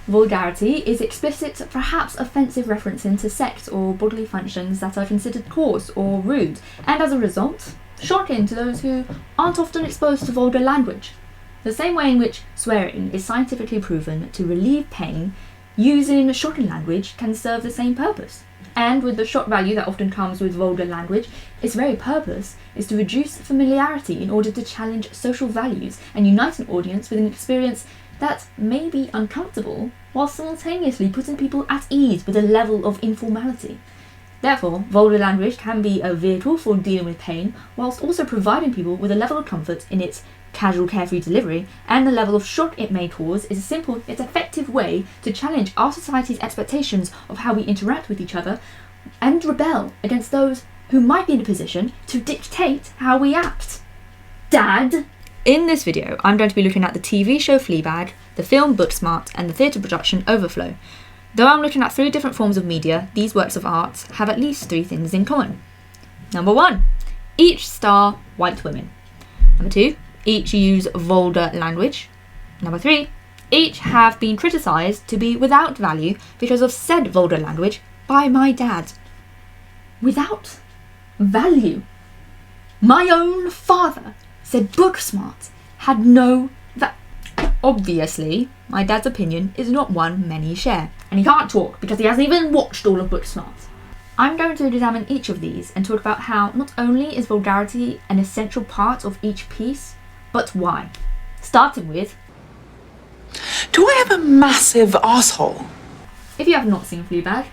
Vulgarity is explicit, perhaps offensive referencing to sex or bodily functions that are considered coarse or rude, and as a result, shocking to those who aren't often exposed to vulgar language. The same way in which swearing is scientifically proven to relieve pain, using shocking language can serve the same purpose. And with the shock value that often comes with vulgar language, its very purpose is to reduce familiarity in order to challenge social values and unite an audience with an experience that may be uncomfortable, while simultaneously putting people at ease with a level of informality. Therefore, vulgar language can be a vehicle for dealing with pain, whilst also providing people with a level of comfort in its casual, carefree delivery, and the level of shock it may cause is a simple yet effective way to challenge our society's expectations of how we interact with each other and rebel against those who might be in a position to dictate how we act. Dad? In this video, I'm going to be looking at the TV show Fleabag, the film Booksmart, and the theatre production Overflow. Though I'm looking at 3 different forms of media, these works of art have at least 3 things in common. Number 1, each star white women. Number 2, each use vulgar language. Number 3, each have been criticised to be without value because of said vulgar language by my dad. Without value? My own father said Booksmart had no Obviously, my dad's opinion is not one many share, and he can't talk because he hasn't even watched all of Booksmart. I'm going to examine each of these and talk about how not only is vulgarity an essential part of each piece, but why. Starting with, do I have a massive asshole? If you have not seen Fleabag,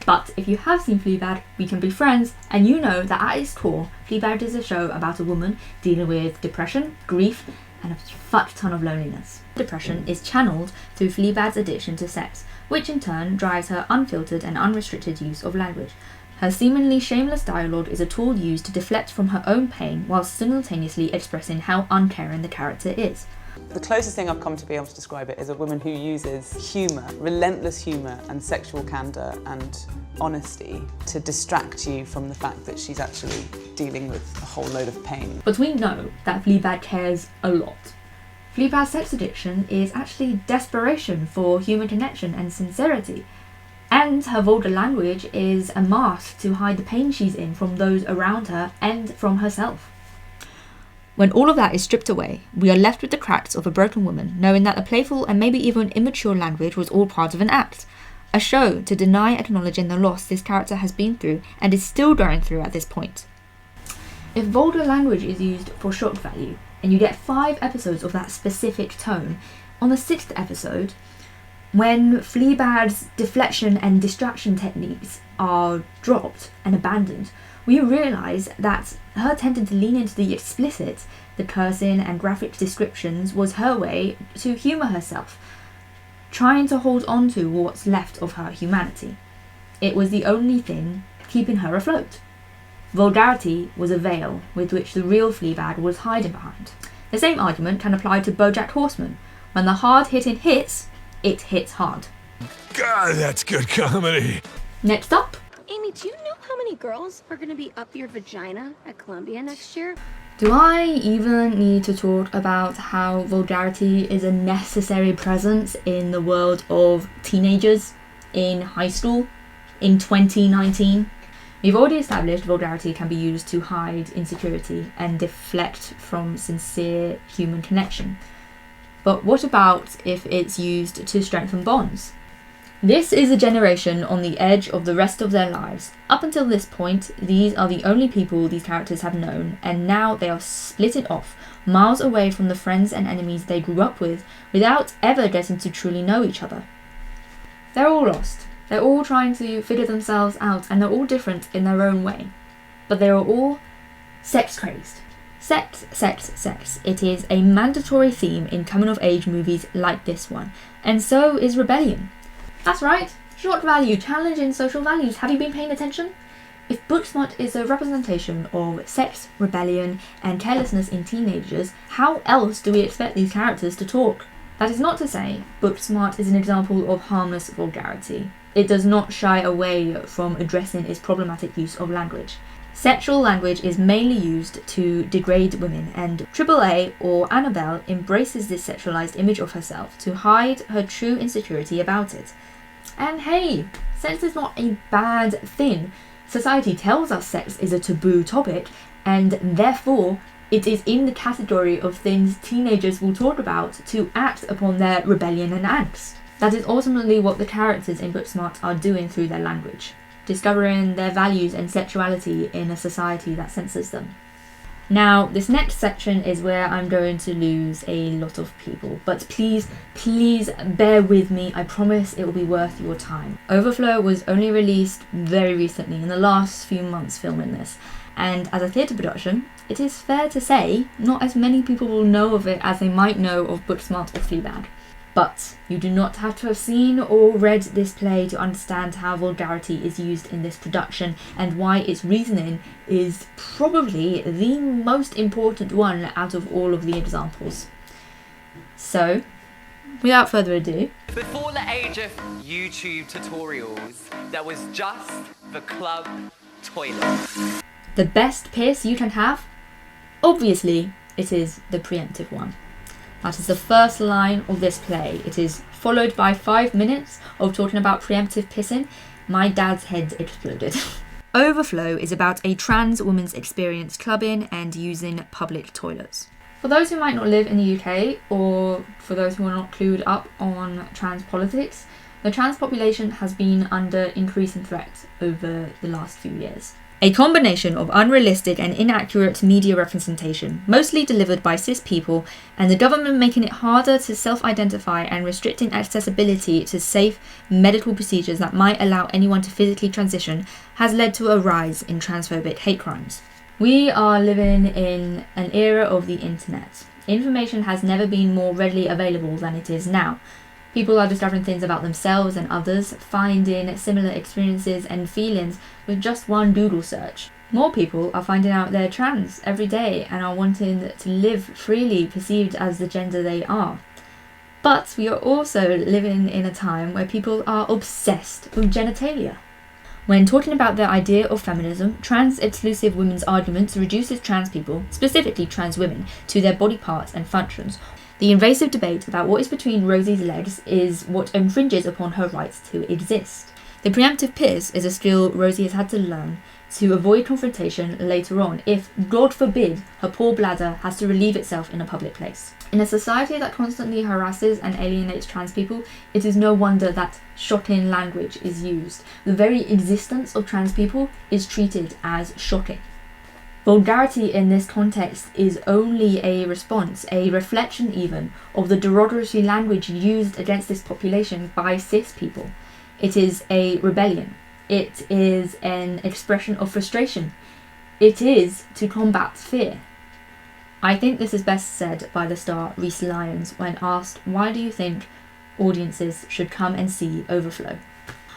but if you have seen Fleabag, we can be friends, and you know that at its core, Fleabag is a show about a woman dealing with depression, grief, and a fuck ton of loneliness. Depression is channeled through Fleabag's addiction to sex, which in turn drives her unfiltered and unrestricted use of language. Her seemingly shameless dialogue is a tool used to deflect from her own pain while simultaneously expressing how uncaring the character is. The closest thing I've come to be able to describe it is a woman who uses humour, relentless humour and sexual candour and honesty to distract you from the fact that she's actually dealing with a whole load of pain. But we know that Fleabag cares a lot. Fleabag's sex addiction is actually desperation for human connection and sincerity. And her vulgar language is a mask to hide the pain she's in from those around her and from herself. When all of that is stripped away, we are left with the cracks of a broken woman, knowing that a playful and maybe even immature language was all part of an act. A show to deny acknowledging the loss this character has been through and is still going through at this point. If vulgar language is used for shock value, and you get 5 episodes of that specific tone, on the 6th episode, when Fleabag's deflection and distraction techniques are dropped and abandoned, we realise that her tending to lean into the explicit, the cursing and graphic descriptions, was her way to humour herself, trying to hold on to what's left of her humanity. It was the only thing keeping her afloat. Vulgarity was a veil with which the real Fleabag was hiding behind. The same argument can apply to BoJack Horseman. When the hard-hitting hits, it hits hard. God, that's good comedy. Next up. Amy, do you know how many girls are going to be up your vagina at Columbia next year? Do I even need to talk about how vulgarity is a necessary presence in the world of teenagers in high school in 2019? We've already established vulgarity can be used to hide insecurity and deflect from sincere human connection. But what about if it's used to strengthen bonds? This is a generation on the edge of the rest of their lives. Up until this point, these are the only people these characters have known, and now they are splitting off, miles away from the friends and enemies they grew up with, without ever getting to truly know each other. They're all lost. They're all trying to figure themselves out, and they're all different in their own way. But they are all sex-crazed. Sex, sex, sex. It is a mandatory theme in coming-of-age movies like this one, and so is rebellion. That's right, shock value, challenging social values. Have you been paying attention? If Booksmart is a representation of sex, rebellion, and carelessness in teenagers, how else do we expect these characters to talk? That is not to say Booksmart is an example of harmless vulgarity. It does not shy away from addressing its problematic use of language. Sexual language is mainly used to degrade women, and AAA or Annabelle embraces this sexualized image of herself to hide her true insecurity about it. And hey, sex is not a bad thing. Society tells us sex is a taboo topic, and therefore it is in the category of things teenagers will talk about to act upon their rebellion and angst. That is ultimately what the characters in Booksmart are doing through their language, discovering their values and sexuality in a society that censors them. Now, this next section is where I'm going to lose a lot of people, but please bear with me. I promise it will be worth your time. Overflow was only released very recently, in the last few months filming this, and as a theatre production, it is fair to say not as many people will know of it as they might know of Booksmart or Fleabag. But you do not have to have seen or read this play to understand how vulgarity is used in this production and why its reasoning is probably the most important one out of all of the examples. So, without further ado, before the age of YouTube tutorials, there was just the club toilet. The best piss you can have? Obviously, it is the preemptive one. That is the first line of this play. It is followed by 5 minutes of talking about preemptive pissing. My dad's head exploded. Overflow is about a trans woman's experience clubbing and using public toilets. For those who might not live in the UK, or for those who are not clued up on trans politics, the trans population has been under increasing threat over the last few years. A combination of unrealistic and inaccurate media representation, mostly delivered by cis people, and the government making it harder to self-identify and restricting accessibility to safe medical procedures that might allow anyone to physically transition, has led to a rise in transphobic hate crimes. We are living in an era of the internet. Information has never been more readily available than it is now. People are discovering things about themselves and others, finding similar experiences and feelings with just one Google search. More people are finding out they're trans every day and are wanting to live freely perceived as the gender they are. But we are also living in a time where people are obsessed with genitalia. When talking about the idea of feminism, trans-exclusive women's arguments reduces trans people, specifically trans women, to their body parts and functions. The invasive debate about what is between Rosie's legs is what infringes upon her rights to exist. The preemptive piss is a skill Rosie has had to learn to avoid confrontation later on if, God forbid, her poor bladder has to relieve itself in a public place. In a society that constantly harasses and alienates trans people, it is no wonder that shocking language is used. The very existence of trans people is treated as shocking. Vulgarity in this context is only a response, a reflection even, of the derogatory language used against this population by cis people. It is a rebellion. It is an expression of frustration. It is to combat fear. I think this is best said by the star Reese Lyons when asked, why do you think audiences should come and see Overflow?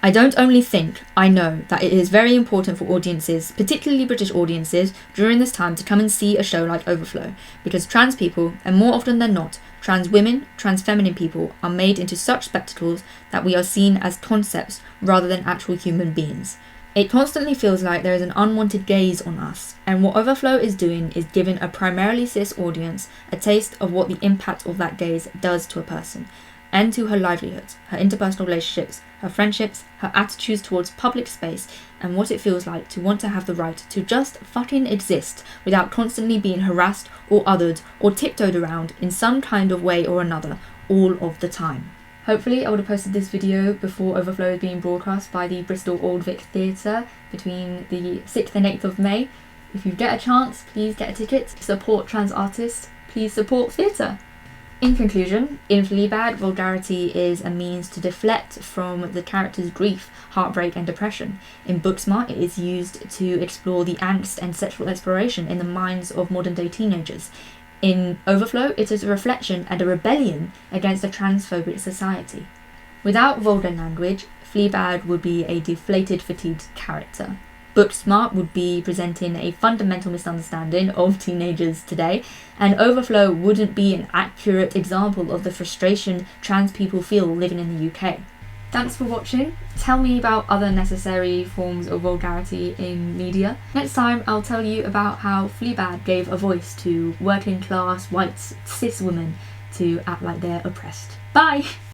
I don't only think, I know that it is very important for audiences, particularly British audiences, during this time to come and see a show like Overflow, because trans people, and more often than not, trans women, trans feminine people, are made into such spectacles that we are seen as concepts rather than actual human beings. It constantly feels like there is an unwanted gaze on us, and what Overflow is doing is giving a primarily cis audience a taste of what the impact of that gaze does to a person, and to her livelihoods, her interpersonal relationships, her friendships, her attitudes towards public space, and what it feels like to want to have the right to just fucking exist without constantly being harassed or othered or tiptoed around in some kind of way or another all of the time. Hopefully I would have posted this video before Overflow is being broadcast by the Bristol Old Vic Theatre between the 6th and 8th of May. If you get a chance, please get a ticket, support trans artists, please support theatre. In conclusion, in Fleabag, vulgarity is a means to deflect from the character's grief, heartbreak and depression. In Booksmart, it is used to explore the angst and sexual exploration in the minds of modern-day teenagers. In Overflow, it is a reflection and a rebellion against a transphobic society. Without vulgar language, Fleabag would be a deflated, fatigued character. Booksmart would be presenting a fundamental misunderstanding of teenagers today, and Overflow wouldn't be an accurate example of the frustration trans people feel living in the UK. Thanks for watching. Tell me about other necessary forms of vulgarity in media. Next time I'll tell you about how Fleabag gave a voice to working class white cis women to act like they're oppressed. Bye!